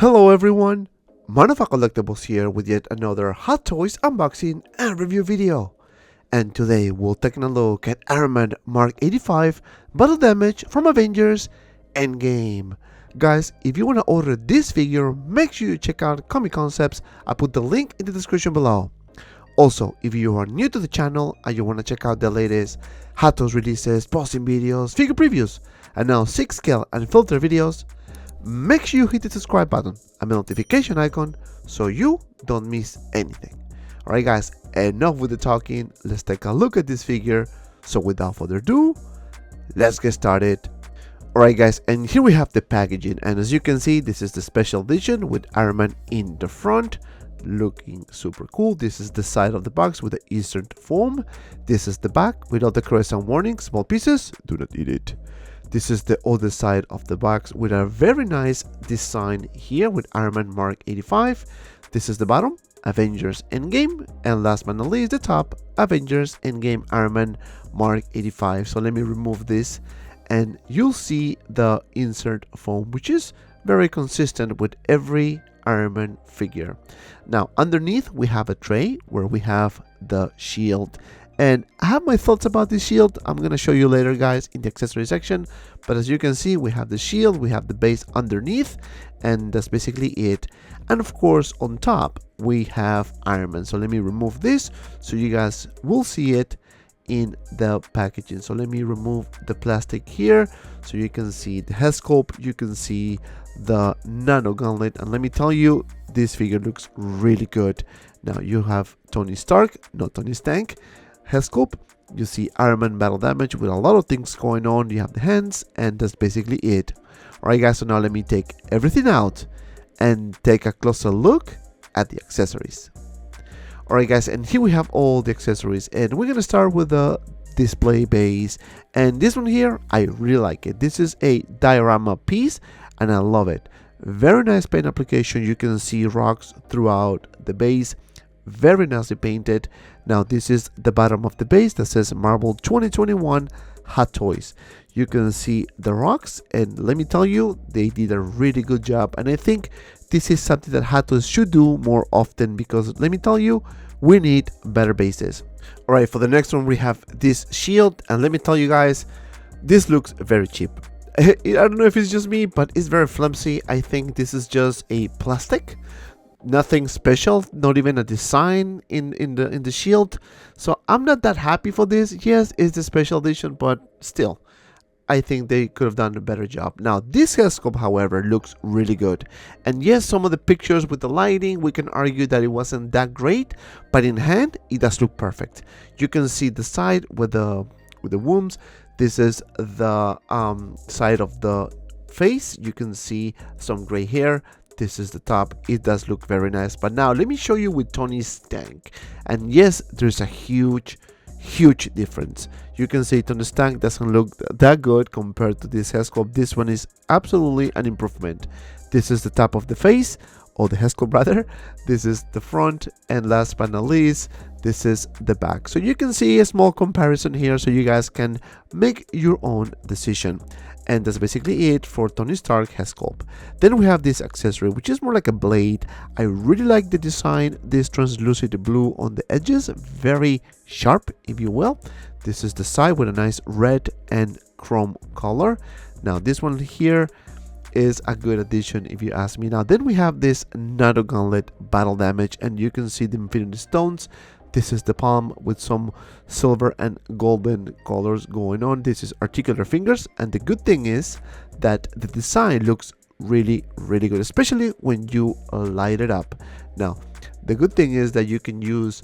Hello everyone, Manova Collectibles here with yet another Hot Toys unboxing and review video. And today we'll take a look at Iron Man Mark 85 Battle Damage from Avengers Endgame. Guys, if you want to order this figure, make sure you check out Comic Concepts. I put the link in the description below. Also, if you are new to the channel and you want to check out the latest Hot Toys releases, posting videos, figure previews, and now 6 scale and filter videos, make sure you hit the subscribe button and the notification icon so you don't miss anything. Alright guys, enough with the talking, let's take a look at this figure. So without further ado, let's get started. Alright guys, and here we have the packaging, and as you can see, this is the special edition with Iron Man in the front, looking super cool. This is the side of the box with the insert foam. This is the back with all the correction warning, small pieces, do not eat it. This is the other side of the box with a very nice design here with Iron Man Mark 85. This is the bottom, Avengers Endgame, and last but not least the top, Avengers Endgame Iron Man Mark 85. So let me remove this and you'll see the insert foam, which is very consistent with every Iron Man figure. Now underneath we have a tray where we have the shield. And I have my thoughts about this shield. I'm going to show you later, guys, in the accessory section. But as you can see, we have the shield, we have the base underneath, and that's basically it. And of course, on top, we have Iron Man. So let me remove this so you guys will see it in the packaging. So let me remove the plastic here so you can see the head sculpt, you can see the nano gauntlet. And let me tell you, this figure looks really good. Now you have Tony Stark, not Tony Stank. Head sculpt, you see Iron Man battle damage with a lot of things going on. You have the hands, and that's basically it. Alright guys, so now let me take everything out and take a closer look at the accessories. Alright guys, and here we have all the accessories, and we're gonna start with the display base. And this one here, I really like it. This is a diorama piece and I love it. Very nice paint application. You can see rocks throughout the base, very nicely painted. Now this is the bottom of the base that says Marvel 2021 Hot Toys. You can see the rocks, and let me tell you, they did a really good job. And I think this is something that Hot Toys should do more often, because let me tell you, we need better bases. Alright, for the next one we have this shield, and let me tell you guys, this looks very cheap. I don't know if it's just me, but it's very flimsy. I think this is just a plastic. Nothing special, not even a design in the shield. So I'm not that happy for this. Yes, it's the special edition, but still, I think they could have done a better job. Now this head sculpt, however, looks really good. And yes, some of the pictures with the lighting, we can argue that it wasn't that great, but in hand, it does look perfect. You can see the side with the wombs. This is the side of the face. You can see some gray hair. This is the top. It does look very nice. But now let me show you with Tony Stank. And yes, there's a huge difference. You can see Tony Stank doesn't look that good compared to this head sculpt. This one is absolutely an improvement. This is the top of the face, or the head sculpt rather. This is the front, and last but not least, this is the back. So you can see a small comparison here, so you guys can make your own decision. And that's basically it for Tony Stark head sculpt. Then we have this accessory, which is more like a blade. I really like the design, this translucent blue on the edges, very sharp, if you will. This is the side with a nice red and chrome color. Now this one here is a good addition if you ask me. Now then we have this NATO Gauntlet battle damage, and you can see the Infinity Stones. This is the palm with some silver and golden colors going on. This is articular fingers, and the good thing is that the design looks really good, especially when you light it up. Now the good thing is that you can use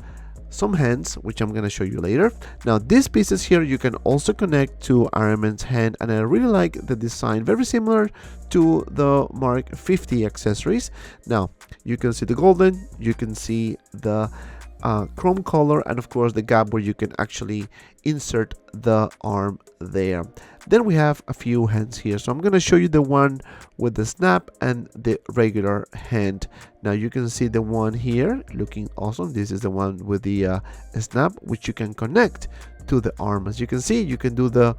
some hands, which I'm going to show you later. Now these pieces here you can also connect to Iron Man's hand, and I really like the design, very similar to the Mark 50 accessories. Now you can see the golden, you can see the chrome color, and of course the gap where you can actually insert the arm there. Then we have a few hands here, so I'm going to show you the one with the snap and the regular hand. Now you can see the one here looking awesome. This is the one with the snap, which you can connect to the arm. As you can see, you can do the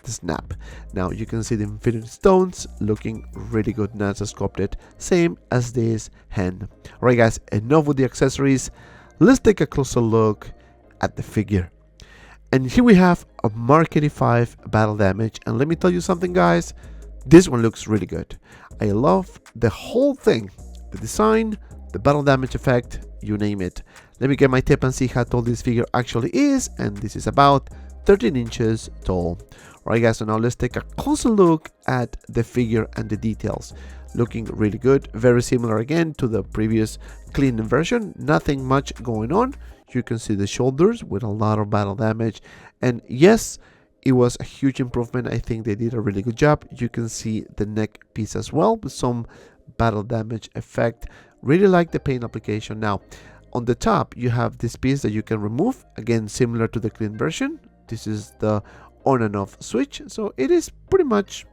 snap. Now you can see the Infinity Stones looking really good, nice and sculpted, same as this hand. Alright guys, enough with the accessories. Let's take a closer look at the figure. And here we have a Mark 85 battle damage, and let me tell you something guys, this one looks really good. I love the whole thing, the design, the battle damage effect, you name it. Let me get my tape and see how tall this figure actually is, and this is about 13 inches tall. Alright guys, so now let's take a closer look at the figure and the details. Looking really good, very similar again to the previous clean version, nothing much going on. You can see the shoulders with a lot of battle damage, and yes, it was a huge improvement. I think they did a really good job. You can see the neck piece as well with some battle damage effect. Really like the paint application. Now on the top you have this piece that you can remove, again similar to the clean version. This is the on and off switch, so it is pretty much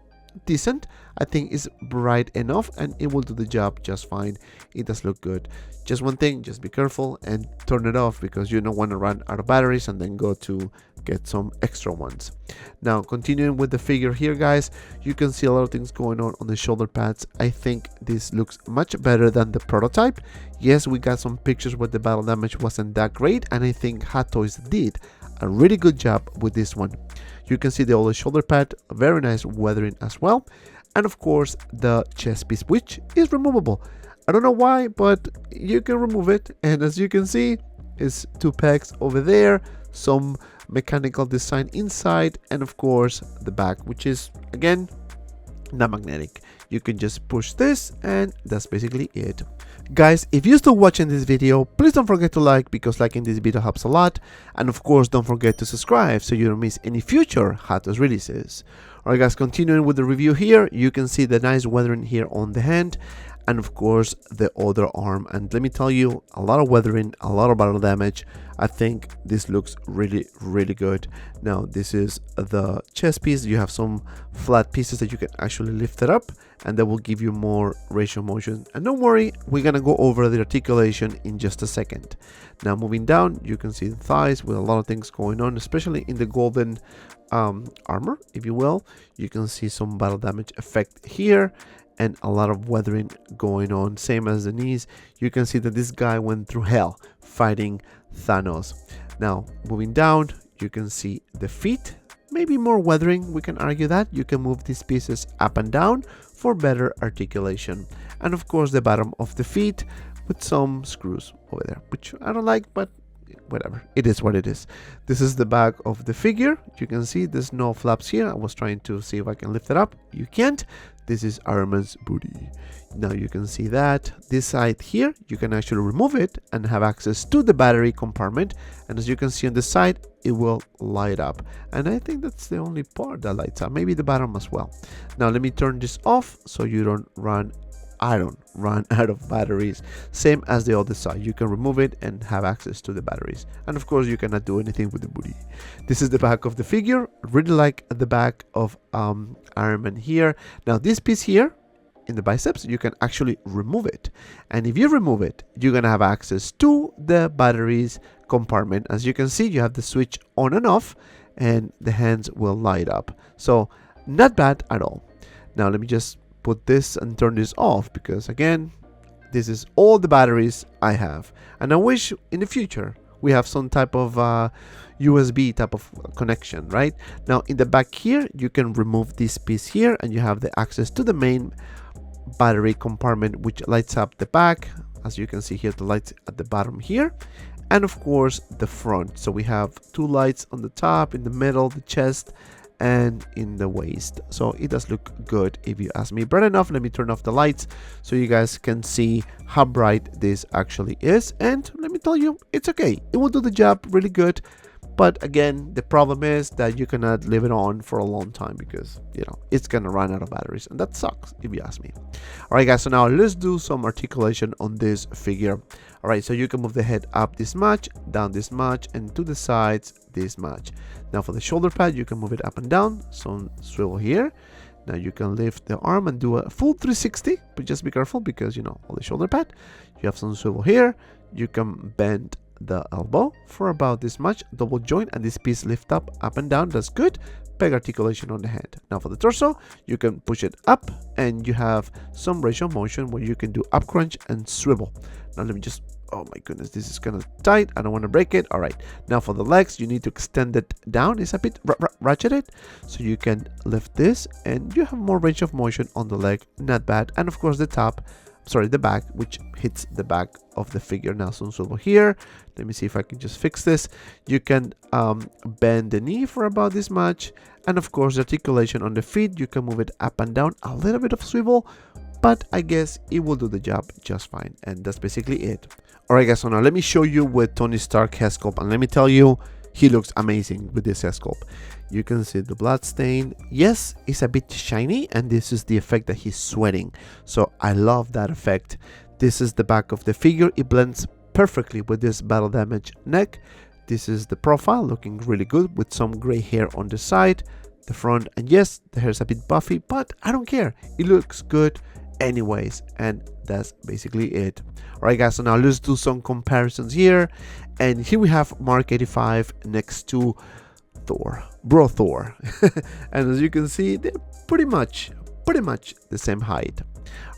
decent. I think it's bright enough and it will do the job just fine. It does look good. Just one thing, just be careful and turn it off, because you don't want to run out of batteries and then go to get some extra ones. Now continuing with the figure here guys, you can see a lot of things going on the shoulder pads. I think this looks much better than the prototype. Yes, we got some pictures where the battle damage wasn't that great, and I think Hot Toys did a really good job with this one. You can see the older shoulder pad, very nice weathering as well, and of course the chest piece, which is removable. I don't know why, but you can remove it, and as you can see, it's two pegs over there, some mechanical design inside, and of course the back, which is again not magnetic. You can just push this, and that's basically it. Guys, if you're still watching this video, please don't forget to like, because liking this video helps a lot, and of course don't forget to subscribe so you don't miss any future Hot Toys releases. Alright guys, continuing with the review here, you can see the nice weathering here on the hand, and of course the other arm, and let me tell you, a lot of weathering, a lot of battle damage. I think this looks really good. Now this is the chest piece. You have some flat pieces that you can actually lift it up, and that will give you more ratio motion. And don't worry, we're gonna go over the articulation in just a second. Now moving down, you can see the thighs with a lot of things going on, especially in the golden armor, if you will. You can see some battle damage effect here, and a lot of weathering going on, same as the knees. You can see that this guy went through hell fighting Thanos. Now moving down, you can see the feet, maybe more weathering, we can argue that. You can move these pieces up and down for better articulation, and of course the bottom of the feet with some screws over there, which I don't like, but whatever, it is what it is. This is the back of the figure. You can see there's no flaps here. I was trying to see if I can lift it up, you can't. This is Iron Man's booty. Now you can see that this side here, you can actually remove it and have access to the battery compartment, and as you can see on the side, it will light up, and I think that's the only part that lights up, maybe the bottom as well. Now let me turn this off so you don't run out of batteries, same as the other side. You can remove it and have access to the batteries, and of course you cannot do anything with the booty. This is the back of the figure. Really like the back of Iron Man here. Now this piece here, in the biceps, you can actually remove it. And if you remove it, you're gonna have access to the batteries compartment. As you can see, you have the switch on and off, and the hands will light up. So not bad at all. Now let me just put this and turn this off, because again, this is all the batteries I have. And I wish in the future we have some type of USB type of connection, right? Now in the back here, you can remove this piece here, and you have the access to the main battery compartment, which lights up the back. As you can see here, the lights at the bottom here, and of course the front. So we have two lights on the top, in the middle, the chest, and in the waist. So it does look good if you ask me. Bright enough. Let me turn off the lights so you guys can see how bright this actually is. And let me tell you, it's okay. It will do the job really good. But again, the problem is that you cannot leave it on for a long time, because you know it's gonna run out of batteries, and that sucks if you ask me. All right guys, so now let's do some articulation on this figure. All right, so you can move the head up this much, down this much, and to the sides this much. Now for the shoulder pad, you can move it up and down, some swivel here. Now you can lift the arm and do a full 360, but just be careful, because you know, on the shoulder pad you have some swivel here. You can bend the elbow for about this much, double joint, and this piece lift up and down. That's good. Peg articulation on the hand. Now for the torso, you can push it up, and you have some range of motion where you can do up crunch and swivel. Now let me just, oh my goodness, this is kind of tight, I don't want to break it. All right, now for the legs, you need to extend it down. It's a bit ratcheted, so you can lift this, and you have more range of motion on the leg. Not bad. And of course the the back, which hits the back of the figure. Now some swivel here. Let me see if I can just fix this. You can bend the knee for about this much, and of course the articulation on the feet, you can move it up and down, a little bit of swivel, but I guess it will do the job just fine. And that's basically it. All right guys, so now let me show you with Tony Stark head sculpt, and let me tell you, he looks amazing with this head sculpt. You can see the blood stain. Yes, it's a bit shiny, and this is the effect that he's sweating. So I love that effect. This is the back of the figure. It blends perfectly with this battle damage neck. This is the profile, looking really good with some gray hair on the side, the front, and yes, the hair's a bit buffy, but I don't care. It looks good anyways, and that's basically it. All right guys, so now let's do some comparisons here. And here we have Mark 85 next to Thor, bro Thor. And as you can see, they're pretty much the same height.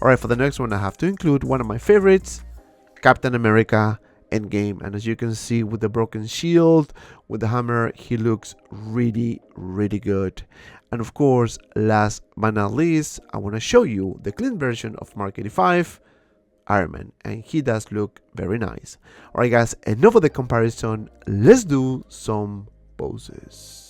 All right, for the next one, I have to include one of my favorites, Captain America Endgame. And as you can see, with the broken shield, with the hammer, he looks really good. And of course, last but not least, I want to show you the clean version of Mark 85, Iron Man, and he does look very nice. All right guys, enough of the comparison. Let's do some poses.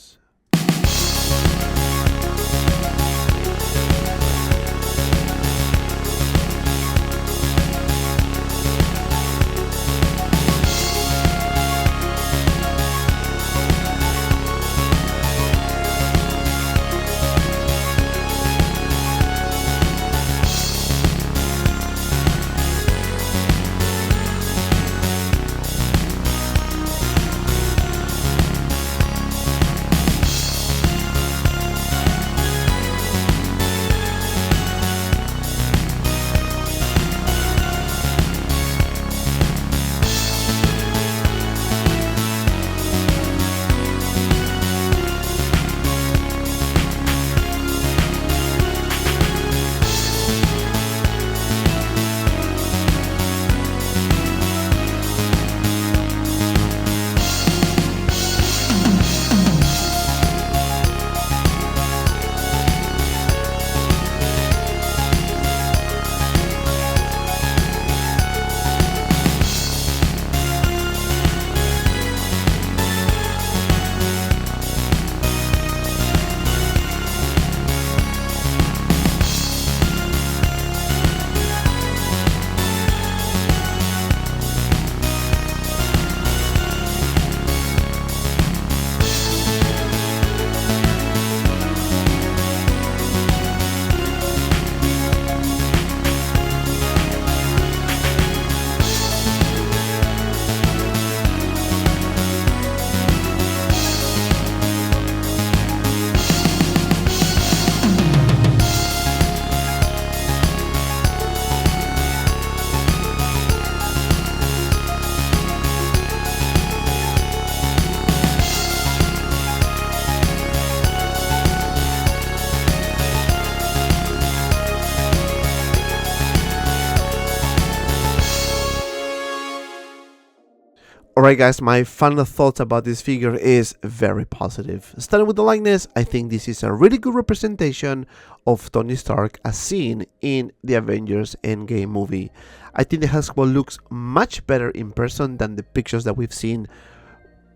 Alright guys, my final thoughts about this figure is very positive. Starting with the likeness, I think this is a really good representation of Tony Stark as seen in the Avengers Endgame movie. I think the Hasbro looks much better in person than the pictures that we've seen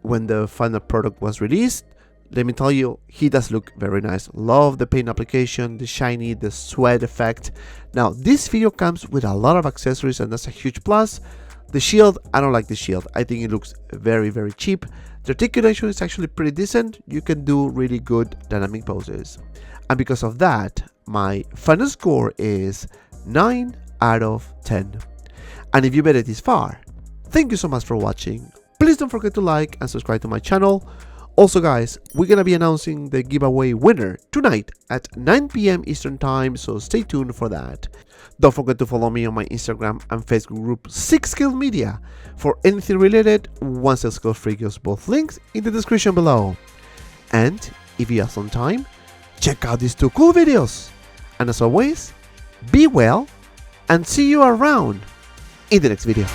when the final product was released. Let me tell you, he does look very nice. Love the paint application, the shiny, the sweat effect. Now, this figure comes with a lot of accessories and that's a huge plus. The shield, I don't like the shield. I think it looks very, very cheap. The articulation is actually pretty decent. You can do really good dynamic poses. And because of that, my final score is 9 out of 10. And if you made it this far, thank you so much for watching. Please don't forget to like and subscribe to my channel. Also guys, we're gonna be announcing the giveaway winner tonight at 9 PM Eastern time, so stay tuned for that. Don't forget to follow me on my Instagram and Facebook group 6 Scale Media for anything related once the Scale Figures, both links in the description below. And if you have some time, check out these 2 cool videos. And as always, be well and see you around in the next video.